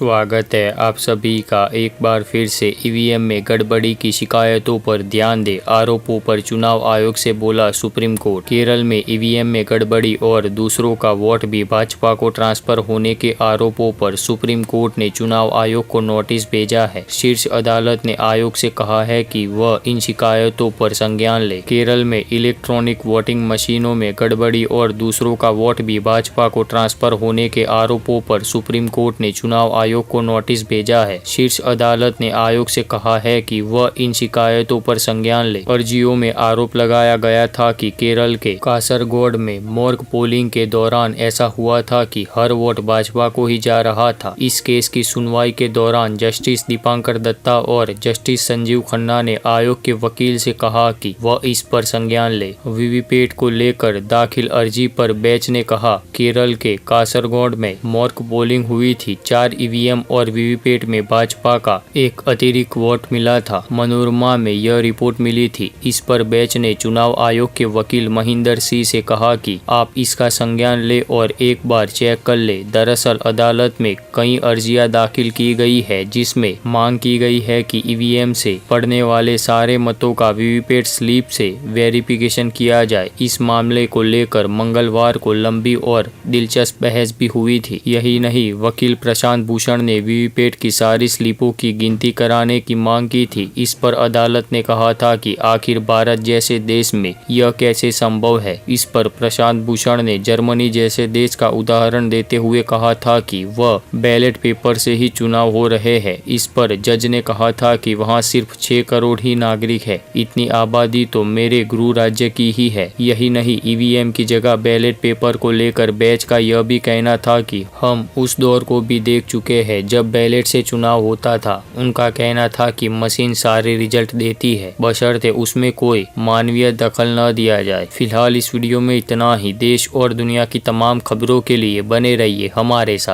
स्वागत है आप सभी का एक बार फिर से ईवीएम में गड़बड़ी की शिकायतों पर ध्यान दें। आरोपों पर चुनाव आयोग से बोला सुप्रीम कोर्ट। केरल में ईवीएम में गड़बड़ी और दूसरों का वोट भी भाजपा को ट्रांसफर होने के आरोपों पर सुप्रीम कोर्ट ने चुनाव आयोग को नोटिस भेजा है। शीर्ष अदालत ने आयोग से कहा है कि वह इन शिकायतों पर संज्ञान ले। केरल में इलेक्ट्रॉनिक वोटिंग मशीनों में गड़बड़ी और दूसरों का वोट भी भाजपा को ट्रांसफर होने के आरोपों पर सुप्रीम कोर्ट ने चुनाव आयोग को नोटिस भेजा है। शीर्ष अदालत ने आयोग से कहा है कि वह इन शिकायतों पर संज्ञान ले। अर्जियों में आरोप लगाया गया था कि केरल के कासरगोड में मॉक पोलिंग के दौरान ऐसा हुआ था कि हर वोट भाजपा को ही जा रहा था। इस केस की सुनवाई के दौरान जस्टिस दीपांकर दत्ता और जस्टिस संजीव खन्ना ने आयोग के वकील से कहा कि वह इस पर संज्ञान ले। वीवीपैट को लेकर दाखिल अर्जी पर बेंच ने कहा, केरल के कासरगोड में मॉक पोलिंग हुई थी। 4 ईवीएम और वीवीपैट में भाजपा का एक अतिरिक्त वोट मिला था। मनोरमा में यह रिपोर्ट मिली थी। इस पर बेंच ने चुनाव आयोग के वकील महिंदर सिंह से कहा कि आप इसका संज्ञान ले और एक बार चेक कर ले। दरअसल अदालत में कई अर्जियां दाखिल की गई है जिसमें मांग की गई है कि ईवीएम से पड़ने वाले सारे मतों का वीवीपैट स्लिप से वेरिफिकेशन किया जाए। इस मामले को लेकर मंगलवार को लंबी और दिलचस्प बहस भी हुई थी। यही नहीं, वकील प्रशांत भूषण ने वीवीपैट की सारी स्लिपों की गिनती कराने की मांग की थी। इस पर अदालत ने कहा था कि आखिर भारत जैसे देश में यह कैसे संभव है। इस पर प्रशांत भूषण ने जर्मनी जैसे देश का उदाहरण देते हुए कहा था कि वह बैलेट पेपर से ही चुनाव हो रहे हैं। इस पर जज ने कहा था कि वहां सिर्फ 6 करोड़ ही नागरिक है। इतनी आबादी तो मेरे गृह राज्य की ही है। यही नहीं, ईवीएम की जगह बैलेट पेपर को लेकर बेंच का यह भी कहना था कि हम उस दौर को भी देख चुके हैं जब बैलेट से चुनाव होता था। उनका कहना था कि मशीन सारे रिजल्ट देती है, बशर्ते उसमें कोई मानवीय दखल न दिया जाए। फिलहाल इस वीडियो में इतना ही। देश और दुनिया की तमाम खबरों के लिए बने रहिए हमारे साथ।